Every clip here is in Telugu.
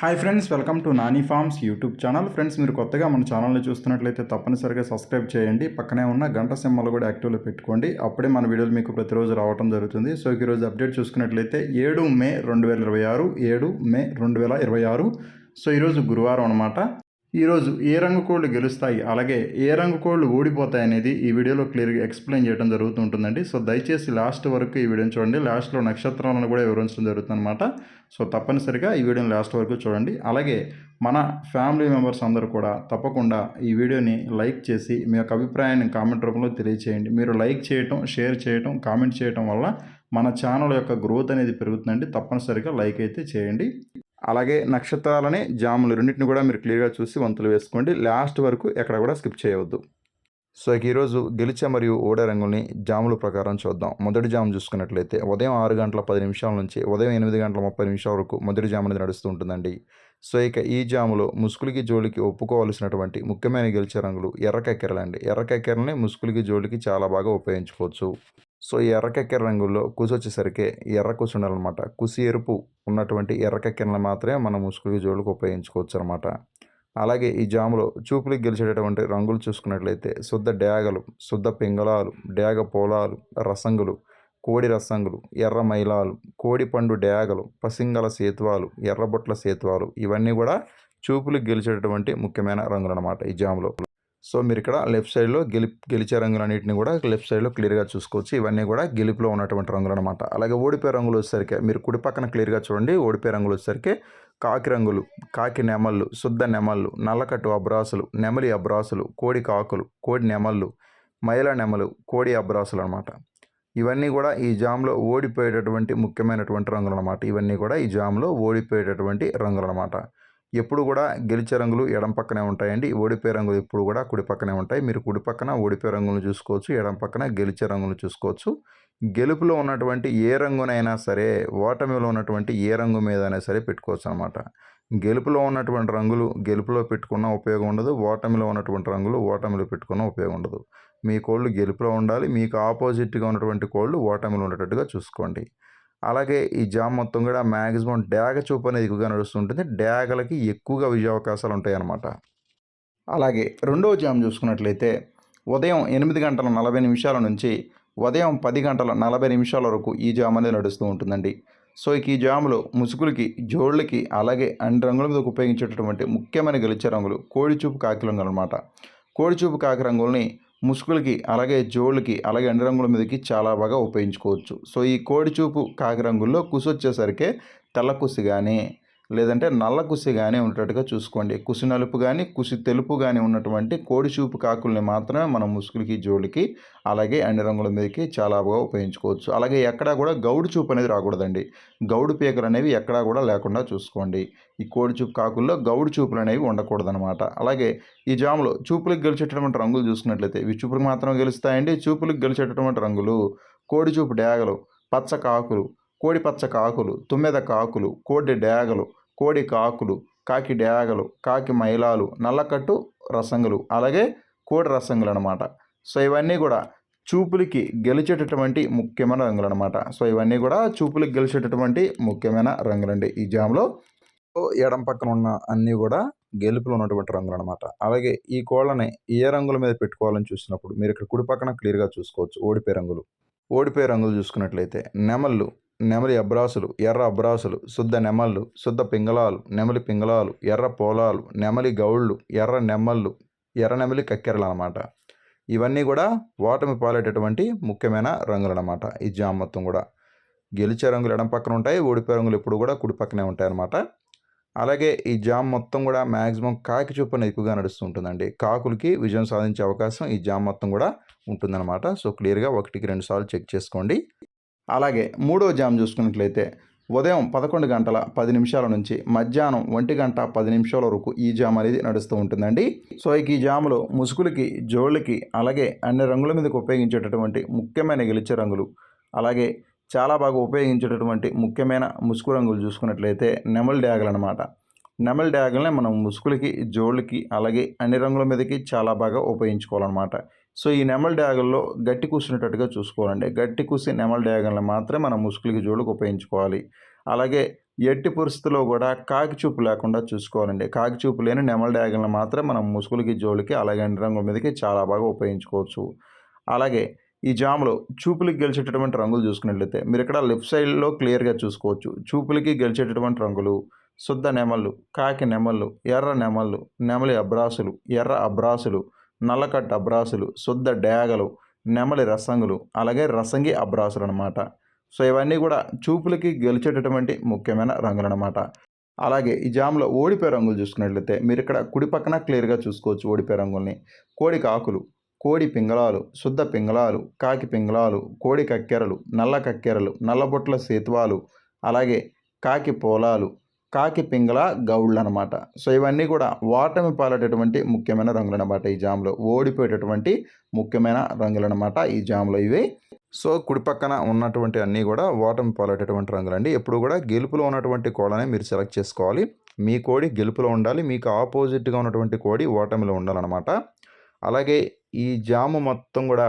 Hi friends, welcome to Nani forms YouTube channel. Friends, మీరు కొత్తగా మన ఛానల్ని చూస్తున్నట్లయితే తప్పనిసరిగా సబ్స్క్రైబ్ చేయండి. పక్కనే ఉన్న గంట సింబల్ కూడా యాక్టివ్లో పెట్టుకోండి. అప్పుడే మన వీడియోలు మీకు ప్రతిరోజు రావడం జరుగుతుంది. సో ఈరోజు అప్డేట్ చూసుకున్నట్లయితే 7 మే 2026 7 మే 2026. సో ఈరోజు గురువారం అనమాట. ఈరోజు ఏ రంగు కోళ్ళు గెలుస్తాయి, అలాగే ఏ రంగు కోళ్ళు ఓడిపోతాయి అనేది ఈ వీడియోలో క్లియర్గా ఎక్స్ప్లెయిన్ చేయడం జరుగుతూ ఉంటుందండి. సో దయచేసి లాస్ట్ వరకు ఈ వీడియోని చూడండి. లాస్ట్లో నక్షత్రాలను కూడా వివరించడం జరుగుతుంది అనమాట. సో తప్పనిసరిగా ఈ వీడియోని లాస్ట్ వరకు చూడండి. అలాగే మన ఫ్యామిలీ మెంబర్స్ అందరూ కూడా తప్పకుండా ఈ వీడియోని లైక్ చేసి మీ యొక్క అభిప్రాయాన్ని కామెంట్ రూపంలో తెలియచేయండి. మీరు లైక్ చేయటం, షేర్ చేయటం, కామెంట్ చేయటం వల్ల మన ఛానల్ యొక్క గ్రోత్ అనేది పెరుగుతుందండి. తప్పనిసరిగా లైక్ అయితే చేయండి. అలాగే నక్షత్రాలని, జాములు రెండింటిని కూడా మీరు క్లియర్గా చూసి వంతులు వేసుకోండి. లాస్ట్ వరకు ఎక్కడ కూడా స్కిప్ చేయవద్దు. సో ఈరోజు గెలిచే మరియు ఓడే రంగుల్ని జాముల ప్రకారం చూద్దాం. మొదటి జాము చూసుకున్నట్లయితే ఉదయం 6 గంటల 10 నిమిషాల నుంచి ఉదయం 8 గంటల 30 నిమిషాల వరకు మొదటి జాము అనేది నడుస్తూ ఉంటుందండి. సో ఈ జాములో ముసుగులకి జోలికి ఒప్పుకోవాల్సినటువంటి ముఖ్యమైన గెలిచే రంగులు ఎర్రకెక్కెరలండి. ఎర్రకెక్కెరల్ని ముసుగులకి జోలికి చాలా బాగా ఉపయోగించుకోవచ్చు. సో ఈ ఎర్రకెక్కెర రంగుల్లో కుసి వచ్చేసరికి ఎర్ర కుసి ఉండాలన్నమాట. కుసి ఎరుపు ఉన్నటువంటి ఎర్రకెక్కెరలను మాత్రమే మనం ముసుగులకి జోలికి ఉపయోగించుకోవచ్చు అనమాట. అలాగే ఈ జాములో చూపులకు గెలిచేటటువంటి రంగులు చూసుకున్నట్లయితే శుద్ధ డేగలు, శుద్ధ పింగళాలు, డేగ పోలాలు, రసంగులు, కోడి రసంగులు, ఎర్ర మైలాలు, కోడి పండు డేగలు, పసింగల సేతువాలు, ఎర్రబొట్ల సేతువాలు ఇవన్నీ కూడా చూపులకు గెలిచేటటువంటి ముఖ్యమైన రంగులు అనమాట ఈ జాములో. సో మీరు ఇక్కడ లెఫ్ట్ సైడ్లో గెలిచే రంగులన్నింటినీ కూడా లెఫ్ట్ సైడ్లో క్లియర్గా చూసుకోవచ్చు. ఇవన్నీ కూడా గెలుపులో ఉన్నటువంటి రంగులు అనమాట. అలాగే ఓడిపోయే రంగులు వచ్చేసరికి మీరు కుడి పక్కన క్లియర్గా చూడండి. ఓడిపోయే రంగులు వచ్చేసరికి కాకి రంగులు, కాకి నెమళ్ళు, శుద్ధ నెమళ్ళు, నల్లకట్టు అబ్రాసులు, నెమలి అబ్రాసులు, కోడి కాకులు, కోడి నెమళ్ళు, మైల నెమలు, కోడి అబ్రాసులు అనమాట. ఇవన్నీ కూడా ఈ జామ్లో ఓడిపోయేటటువంటి ముఖ్యమైనటువంటి రంగులు అనమాట. ఇవన్నీ కూడా ఈ జామ్లో ఓడిపోయేటటువంటి రంగులు అనమాట. ఎప్పుడు కూడా గెలిచే రంగులు ఎడం పక్కనే ఉంటాయండి. ఓడిపోయే రంగులు ఎప్పుడు కూడా కుడి పక్కనే ఉంటాయి. మీరు కుడి పక్కన ఓడిపోయే రంగులను చూసుకోవచ్చు, ఎడం పక్కన గెలిచే రంగులు చూసుకోవచ్చు. గెలుపులో ఉన్నటువంటి ఏ రంగునైనా సరే ఓటమిలో ఉన్నటువంటి ఏ రంగు మీదైనా సరే పెట్టుకోవచ్చు అనమాట. గెలుపులో ఉన్నటువంటి రంగులు గెలుపులో పెట్టుకున్న ఉపయోగం ఉండదు. ఓటమిలో ఉన్నటువంటి రంగులు ఓటమిలో పెట్టుకున్న ఉపయోగం ఉండదు. మీ కోళ్ళు గెలుపులో ఉండాలి. మీకు ఆపోజిట్గా ఉన్నటువంటి కోళ్ళు ఓటమిలో ఉండేటట్టుగా చూసుకోండి. అలాగే ఈ జామ్ మొత్తం కూడా మ్యాక్సిమం డ్యాగ చూపు అనేది ఎక్కువగా నడుస్తుంటుంది. డ్యాగలకి ఎక్కువగా విజయ అవకాశాలు ఉంటాయి అన్నమాట. అలాగే రెండవ జామ్ చూసుకున్నట్లయితే ఉదయం 8 గంటల 40 నిమిషాల నుంచి ఉదయం 10 గంటల 40 నిమిషాల వరకు ఈ జామ్ అనేది నడుస్తూ ఉంటుందండి. సో ఈ జాములో ముసుగులకి, జోళ్ళకి, అలాగే అన్ని రంగుల మీద ఉపయోగించేటటువంటి ముఖ్యమైన గెలిచే రంగులు కోడిచూపు కాకి రంగులు అనమాట. కోడిచూపు కాకి రంగుల్ని ముసుగులకి, అలాగే జోళ్ళకి, అలాగే అన్ని రంగుల మీదకి చాలా బాగా ఉపయోగించుకోవచ్చు. సో ఈ కోడిచూపు కాకి రంగుల్లో కుసి వచ్చేసరికి తెల్ల కుసి కానీ, లేదంటే నల్ల కుసి కానీ ఉండేటట్టుగా చూసుకోండి. కుసి నలుపు కానీ, కుసి తెలుపు కానీ ఉన్నటువంటి కోడిచూపు కాకుల్ని మాత్రమే మనం ముసుగులకి, జోళ్ళకి, అలాగే అన్ని రంగుల మీదకి చాలా బాగా ఉపయోగించుకోవచ్చు. అలాగే ఎక్కడా కూడా గౌడు చూపు అనేది రాకూడదండి. గౌడు పీకలు అనేవి ఎక్కడా కూడా లేకుండా చూసుకోండి. ఈ కోడిచూపు కాకుల్లో గౌడు చూపులు అనేవి ఉండకూడదనమాట. అలాగే ఈ జాములో చూపులకు గెలిచేటటువంటి రంగులు చూసుకున్నట్లయితే ఇవి చూపులకు మాత్రం గెలుస్తాయండి. చూపులకు గెలిచేటటువంటి రంగులు కోడిచూపు డేగలు, పచ్చ కాకులు, కోడి పచ్చ కాకులు, తుమ్మెద కాకులు, కోడి డేగలు, కోడి కాకులు, కాకి డేగలు, కాకి మైలాలు, నల్లకట్టు రసంగులు, అలాగే కోడి రసంగులు అనమాట. సో ఇవన్నీ కూడా చూపులకి గెలిచేటటువంటి ముఖ్యమైన రంగులు అనమాట. సో ఇవన్నీ కూడా చూపులకి గెలిచేటటువంటి ముఖ్యమైన రంగులండి ఈ జామ్లో. ఎడం పక్కన ఉన్న అన్నీ కూడా గెలుపులో ఉన్నటువంటి రంగులు అనమాట. అలాగే ఈ కోళ్ళని ఏ రంగుల మీద పెట్టుకోవాలని చూసినప్పుడు మీరు ఇక్కడ కుడి పక్కన క్లియర్గా చూసుకోవచ్చు. ఓడిపోయే రంగులు చూసుకున్నట్లయితే నెమళ్ళు, నెమలి అబ్రాసులు, ఎర్ర అబ్రాసులు, శుద్ధ నెమళ్ళు, శుద్ధ పింగళాలు, నెమలి పింగళాలు, ఎర్ర పోలాలు, నెమలి గౌళ్ళు, ఎర్ర నెమళ్ళు, ఎర్ర నెమలి కక్కెరలు అనమాట. ఇవన్నీ కూడా ఓటమి పాలేటటువంటి ముఖ్యమైన రంగులు అనమాట. ఈ జామ్ మొత్తం కూడా గెలిచే రంగులు ఎడం పక్కన ఉంటాయి. ఓడిపోయే రంగులు ఎప్పుడు కూడా కుడి పక్కనే ఉంటాయి అన్నమాట. అలాగే ఈ జామ్ మొత్తం కూడా మ్యాక్సిమం కాకి చూపున ఎక్కువగా నడుస్తూ ఉంటుందండి. కాకులకి విజయం సాధించే అవకాశం ఈ జామ్ మొత్తం కూడా ఉంటుందన్నమాట. సో క్లియర్గా 1కి 2 సార్లు చెక్ చేసుకోండి. అలాగే మూడవ జామ్ చూసుకున్నట్లయితే ఉదయం 11 గంటల 10 నిమిషాల నుంచి మధ్యాహ్నం 1 గంట 10 నిమిషాల వరకు ఈ జామ్ అనేది నడుస్తూ ఉంటుందండి. సో ఈ జాములో ముసుగులకి, జోళ్ళకి, అలాగే అన్ని రంగుల మీదకి ఉపయోగించేటటువంటి ముఖ్యమైన గెలిచే రంగులు, అలాగే చాలా బాగా ఉపయోగించేటటువంటి ముఖ్యమైన ముసుగు రంగులు చూసుకున్నట్లయితే నెమలి డ్యాగలు అనమాట. నెమలి డ్యాగల్ని మనం ముసుగులకి, జోళ్ళకి, అలాగే అన్ని రంగుల మీదకి చాలా బాగా ఉపయోగించుకోవాలన్నమాట. సో ఈ నెమలి డ్యాగల్లో గట్టి కూర్చునేటట్టుగా చూసుకోవాలండి. గట్టి కూసి నెమలి డ్యాగల్ని మాత్రమే మనం ముసుగులకి, జోళ్ళకి ఉపయోగించుకోవాలి. అలాగే ఎట్టి పరిస్థితుల్లో కూడా కాకి చూపు లేకుండా చూసుకోవాలండి. కాకి చూపు లేని నెమలి డయాగలను మాత్రం మనం ముసుగులకి, జోళ్ళకి అలాగే అన్ని రంగుల మీదకి చాలా బాగా ఉపయోగించుకోవచ్చు. అలాగే ఈ జామ్‌లో చూపులకి గెలిచేటటువంటి రంగులు చూసుకున్నట్లయితే మీరిక్కడ లెఫ్ట్ సైడ్‌లో క్లియర్‌గా చూసుకోవచ్చు. చూపులకి గెలిచేటటువంటి రంగులు శుద్ధ నెమళ్ళు, కాకి నెమళ్ళు, ఎర్ర నెమళ్ళు, నెమలి అబ్రాసులు, ఎర్ర అబ్రాసులు, నల్లకట్టు అబ్రాసులు, శుద్ధ డేగలు, నెమలి రసంగులు, అలాగే రసంగి అబ్రాసులనమాట. సో, ఇవన్నీ కూడా చూపులకి గెలిచేటటువంటి ముఖ్యమైన రంగులనమాట. అలాగే ఈ జామ్‌లో ఓడిపోయే రంగులు చూసుకున్నట్లయితే మీరిక్కడ కుడి పక్కన క్లియర్‌గా చూసుకోవచ్చు ఓడిపోయే రంగుల్ని. కోడి కాకులు, కోడి పింగళాలు, శుద్ధ పింగళాలు, కాకి పింగళాలు, కోడి కక్కెరలు, నల్ల కక్కెరలు, నల్లబొట్ల సేతువాలు, అలాగే కాకి పోలాలు, కాకి పింగళ గౌడ్లనమాట. సో, ఇవన్నీ కూడా ఓటమి పాలైనటువంటి ముఖ్యమైన రంగులనమాట ఈ జామ్‌లో. ఓడిపోయేటటువంటి ముఖ్యమైన రంగులనమాట ఈ జామ్‌లో ఇవి. సో, కుడి పక్కన ఉన్నటువంటి అన్నీ కూడా ఓటమి పాలైనటువంటి రంగులండి. ఎప్పుడు కూడా గెలుపులో ఉన్నటువంటి కోళ్ళనే మీరు సెలెక్ట్ చేసుకోవాలి. మీ కోడి గెలుపులో ఉండాలి. మీకు ఆపోజిట్‌గా ఉన్నటువంటి కోడి ఓటమిలో ఉండాలనమాట. అలాగే ఈ జాము మొత్తం కూడా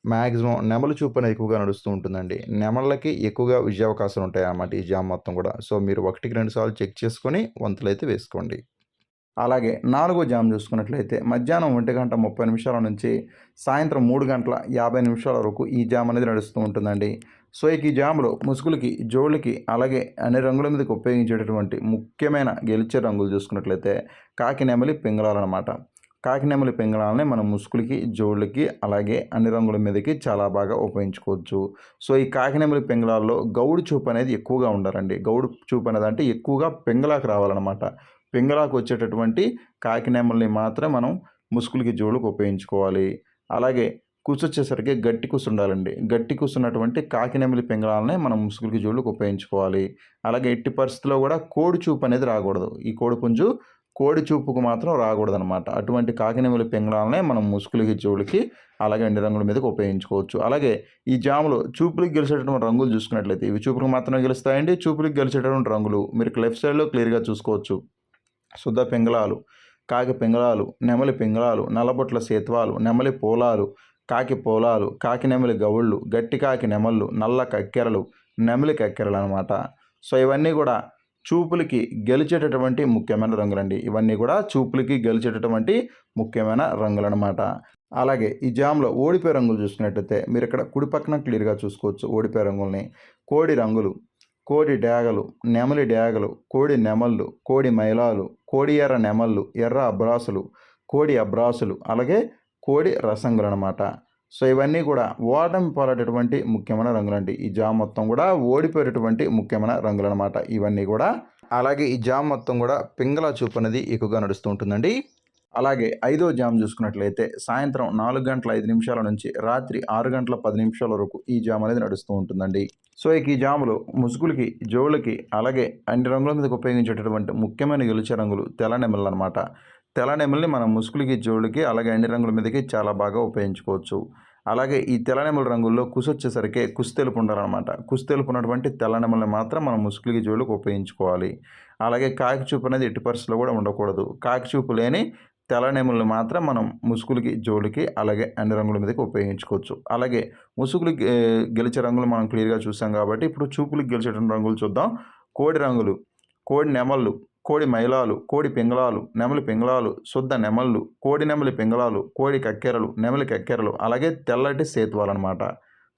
మ్యాక్సిమం నెమలి చూపు అనేది ఎక్కువగా నడుస్తూ ఉంటుందండి. నెమళ్ళకి ఎక్కువగా విజయావకాశాలు ఉంటాయన్నమాట ఈ జామ్ మొత్తం కూడా. సో, మీరు 1కి 2 సార్లు చెక్ చేసుకొని వంతులైతే వేసుకోండి. అలాగే నాలుగో జామ్ చూసుకున్నట్లయితే మధ్యాహ్నం 1:30 నుంచి సాయంత్రం 3:50 వరకు ఈ జామ్ అనేది నడుస్తూ ఉంటుందండి. సో, ఇక ఈ జామ్‌లో ముసుగులకి, జోళ్ళకి అలాగే అన్ని రంగుల మీదకి ఉపయోగించేటటువంటి ముఖ్యమైన గెలిచే రంగులు చూసుకున్నట్లయితే కాకి, నెమలి, పింగళాలనమాట. కాకి, నెమలి, పింగళాలని మనం ముసుగులకి, జోళ్ళకి అలాగే అన్ని రంగుల మీదకి చాలా బాగా ఉపయోగించుకోవచ్చు. సో, ఈ కాకి, నెమలి, పింగళాల్లో గౌడు చూపు అనేది ఎక్కువగా ఉండాలండి. గౌడు చూపు అనేది అంటే ఎక్కువగా పింగళాకు రావాలనమాట. పింగళాకు వచ్చేటటువంటి కాకి నెమలిని మాత్రం మనం ముసుగులకి, జోళ్ళకి ఉపయోగించుకోవాలి. అలాగే కుసొచ్చేసరికి గట్టి కుసు ఉండాలండి. గట్టి కుసు ఉన్నటువంటి కాకి నెమలి పింగళాలనే మనం ముసుగులకి, జోళ్ళకి ఉపయోగించుకోవాలి. అలాగే ఎట్టి పరిస్థితిలో కూడా కోడి చూపు అనేది రాకూడదు. ఈ కోడిపుంజు కోడి చూపుకు మాత్రం రాకూడదనమాట. అటువంటి కాకి నెమలి పింగళాలనే మనం ముసుగులకి, జోళ్ళకి అలాగే అన్ని రంగుల మీదకి ఉపయోగించుకోవచ్చు. అలాగే ఈ జామ్‌లో చూపులకి గెలిచేటటువంటి రంగులు చూసుకున్నట్లయితే ఇవి చూపులకు మాత్రమే గెలుస్తాయండి. చూపులకి గెలిచేటటువంటి రంగులు మీరు లెఫ్ట్ సైడ్‌లో క్లియర్‌గా చూసుకోవచ్చు. శుద్ధ పింగళాలు, కాకి పింగళాలు, నెమలి పింగళాలు, నల్లబొట్ల సేతువాలు, నెమలి పోలాలు, కాకి పోలాలు, కాకి నెమలి గౌళ్ళు, గట్టి కాకి నెమళ్ళు, నల్ల కక్కెరలు, నెమలి కక్కెరలనమాట. సో, ఇవన్నీ కూడా చూపులకి గెలిచేటటువంటి ముఖ్యమైన రంగులండి. ఇవన్నీ కూడా చూపులకి గెలిచేటటువంటి ముఖ్యమైన రంగులనమాట. అలాగే ఈ జామ్‌లో ఓడిపోయే రంగులు చూసుకున్నట్టయితే మీరిక్కడ కుడి పక్కన క్లియర్‌గా చూసుకోవచ్చు ఓడిపోయే రంగుల్ని. కోడి రంగులు, కోడి డేగలు, నెమలి డేగలు, కోడి నెమళ్ళు, కోడి మైలాలు, కోడి ఎర్ర నెమళ్ళు, ఎర్ర అబ్రాసులు, కోడి అబ్రాసులు, అలాగే కోడి రసంగులనమాట. సో, ఇవన్నీ కూడా ఓటమి పాలైనటువంటి ముఖ్యమైన రంగులండి. ఈ జామ్ మొత్తం కూడా ఓడిపోయేటటువంటి ముఖ్యమైన రంగులనమాట ఇవన్నీ కూడా. అలాగే ఈ జామ్ మొత్తం కూడా పింగళ చూపు అనేది ఎక్కువగా నడుస్తూ ఉంటుందండి. అలాగే ఐదో జామ్ చూసుకున్నట్లయితే సాయంత్రం 4:05 నుంచి రాత్రి 6:10 వరకు ఈ జామ్ అనేది నడుస్తూ ఉంటుందండి. సో, ఇక ఈ జాములో ముసుగులకి, జోళ్ళకి అలాగే అన్ని రంగుల మీదకి ఉపయోగించేటటువంటి ముఖ్యమైన గెలిచే రంగులు తెల్ల నెమళ్ళనమాట. తెల్ల నెమలిని మనం ముసుగులకి, జోళ్ళకి అలాగే అన్ని రంగుల మీదకి చాలా బాగా ఉపయోగించుకోవచ్చు. అలాగే ఈ తెల్ల నెమలి రంగుల్లో కుసొచ్చేసరికి కుస్తెలుపు ఉండాలనమాట. కుస్తెలుపు ఉన్నటువంటి తెల్ల నెమలిని మాత్రం మనం ముసుగులకి, జోళ్ళకి ఉపయోగించుకోవాలి. అలాగే కాకి చూపు అనేది ఎట్టి పరిస్థితిలో కూడా ఉండకూడదు. కాకి చూపు లేని తెల్ల నెమలిని మాత్రం మనం ముసుగులకి, జోళ్ళకి అలాగే అన్ని రంగుల మీదకి ఉపయోగించుకోవచ్చు. అలాగే ముసుగులకి గెలిచే రంగులు మనం క్లియర్‌గా చూసాం కాబట్టి ఇప్పుడు చూపులకి గెలిచేటువంటి రంగులు చూద్దాం. కోడి రంగులు, కోడి నెమళ్ళు, కోడి మైలాలు, కోడి పింగళాలు, నెమలి పింగళాలు, శుద్ధ నెమళ్ళు, కోడి నెమలి పింగళాలు, కోడి కక్కెరలు, నెమలి కక్కెరలు, అలాగే తెల్లటి సేతువాలనమాట.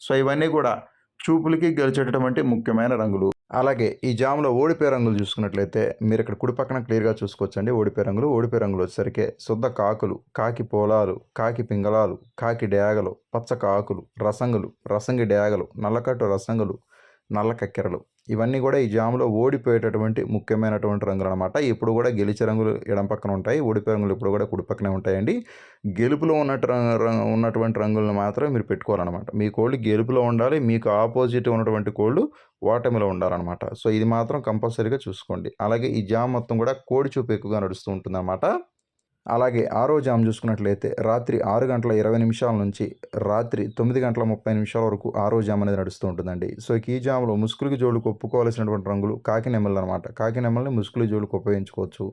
సో, ఇవన్నీ కూడా చూపులకి గెలిచేటటువంటి ముఖ్యమైన రంగులు. అలాగే ఈ జామ్‌లో ఓడిపోయే రంగులు చూసుకున్నట్లయితే మీరు ఇక్కడ కుడి పక్కన క్లియర్‌గా చూసుకోవచ్చండి ఓడిపోయే రంగులు. ఓడిపోయే రంగులు వచ్చేసరికి శుద్ధ కాకులు, కాకి పోలాలు, కాకి పింగళాలు, కాకి డేగలు, పచ్చ కాకులు, రసంగులు, రసంగి డేగలు, నల్లకట్టు రసంగులు, నల్ల కక్కెరలు. ఇవన్నీ కూడా ఈ జామ్‌లో ఓడిపోయేటటువంటి ముఖ్యమైనటువంటి రంగులనమాట. ఇప్పుడు కూడా గెలిచే రంగులు ఎడమ పక్కన ఉంటాయి. ఓడిపోయే రంగులు ఇప్పుడు కూడా కుడి పక్కనే ఉంటాయండి. గెలుపులో ఉన్నటువంటి రంగులను మాత్రమే మీరు పెట్టుకోవాలనమాట. మీ కోళ్ళు గెలుపులో ఉండాలి. మీకు ఆపోజిట్ ఉన్నటువంటి కోళ్ళు ఓటమిలో ఉండాలనమాట. సో, ఇది మాత్రం కంపల్సరీగా చూసుకోండి. అలాగే ఈ జామ్ మొత్తం కూడా కోడి చూపు ఎక్కువగా నడుస్తూ ఉంటుందన్నమాట. అలాగే ఆరో జామ్ చూసుకున్నట్లయితే రాత్రి 6:20 నుంచి రాత్రి 9:30 వరకు ఆరో జామ్ అనేది నడుస్తూ ఉంటుందండి. సో, ఈ జామ్‌లో ముసుగులకి, జోళ్ళకి ఒప్పుకోవాల్సినటువంటి రంగులు కాకి నెమళ్ళనమాట. కాకి నెమళ్ళని ముసుగులకి, జోళ్ళకి ఉపయోగించుకోవచ్చు.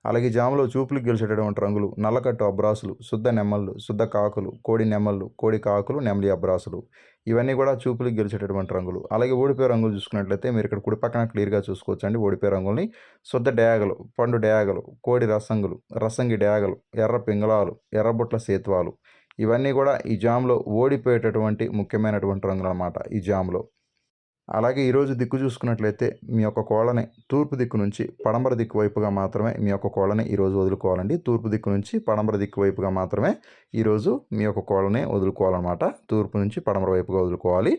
అలాగే జామ్‌లో చూపులకి గెలిచేటటువంటి రంగులు నల్లకట్టు అబ్రాసులు, శుద్ధ నెమళ్ళు, శుద్ధ కాకులు, కోడి నెమళ్ళు, కోడి కాకులు, నెమలి అబ్రాసులు. ఇవన్నీ కూడా చూపులకు గెలిచేటటువంటి రంగులు. అలాగే ఓడిపోయే రంగులు చూసుకున్నట్లయితే మీరు ఇక్కడ కుడి పక్కన క్లియర్‌గా చూసుకోవచ్చండి ఓడిపోయే రంగుల్ని. శుద్ధ డేగలు, పండు డేగలు, కోడి రసంగులు, రసంగి డేగలు, ఎర్ర పింగళాలు, ఎర్రబుట్ల సేతువాలు ఇవన్నీ కూడా ఈ జామ్‌లో ఓడిపోయేటటువంటి ముఖ్యమైనటువంటి రంగులనమాట ఈ జామ్‌లో. అలాగే ఈరోజు దిక్కు చూసుకున్నట్లయితే మీ యొక్క కోళ్ళని తూర్పు దిక్కు నుంచి పడమర దిక్కు వైపుగా మాత్రమే మీ యొక్క కోళ్ళని ఈరోజు వదులుకోవాలండి. తూర్పు దిక్కు నుంచి పడమర దిక్కు వైపుగా మాత్రమే ఈరోజు మీ యొక్క కోళ్ళని వదులుకోవాలన్నమాట. తూర్పు నుంచి పడమర వైపుగా వదులుకోవాలి.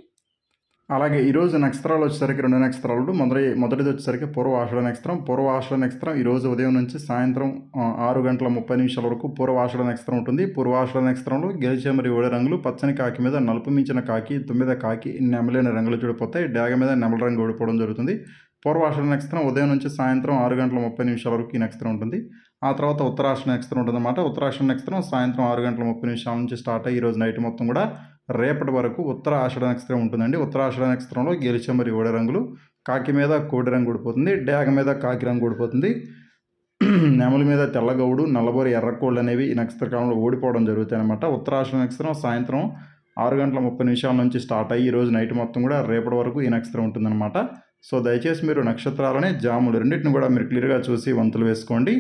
అలాగే ఈరోజు నక్షత్రాలు వచ్చేసరికి 2 నక్షత్రాలు. మొదటిది వచ్చేసరికి పూర్వ ఆషాఢ నక్షత్రం. పూర్వ ఆషాఢ నక్షత్రం ఈరోజు ఉదయం నుంచి సాయంత్రం 6:30 వరకు పూర్వ ఆషాఢ నక్షత్రం ఉంటుంది. పూర్వ ఆషాఢ నక్షత్రంలో గెలిచే మరియు ఓడే రంగులు పచ్చని కాకి మీద నలుపు మించిన కాకి, తుమ్మిద కాకి, నెమలిన రంగులు చూడిపోతాయి. డేగ మీద నెమల రంగు ఓడిపోవడం జరుగుతుంది. పూర్వ ఆషాఢ నక్షత్రం ఉదయం నుంచి సాయంత్రం 6:30 వరకు ఈ నక్షత్రం ఉంటుంది. ఆ తర్వాత ఉత్తరాషాఢ నక్షత్రం ఉంటుందన్నమాట. ఉత్తరాషాఢ నక్షత్రం సాయంత్రం 6:30 నుంచి స్టార్ట్ అయ్యి ఈరోజు నైట్ మొత్తం కూడా రేపటి వరకు ఉత్తర ఆషాఢ నక్షత్రం ఉంటుందండి. ఉత్తర ఆషాఢ నక్షత్రంలో గెలిచే మరియు ఓడే రంగులు కాకి మీద కోడి రంగు ఊడిపోతుంది, డేగ మీద కాకి రంగు ఊడిపోతుంది, నెమలి మీద తెల్లగౌడు, నల్లబోరి ఎర్రకోళ్ళు అనేవి ఈ నక్షత్ర కాలంలో ఓడిపోవడం జరుగుతాయి అనమాట. ఉత్తర ఆషాఢ నక్షత్రం సాయంత్రం 6:30 నుంచి స్టార్ట్ అయ్యి ఈరోజు నైట్ మొత్తం కూడా రేపటి వరకు ఈ నక్షత్రం ఉంటుందన్నమాట. సో దయచేసి మీరు నక్షత్రాలని జాములు రెండింటిని కూడా మీరు క్లియర్గా చూసి వంతులు వేసుకోండి.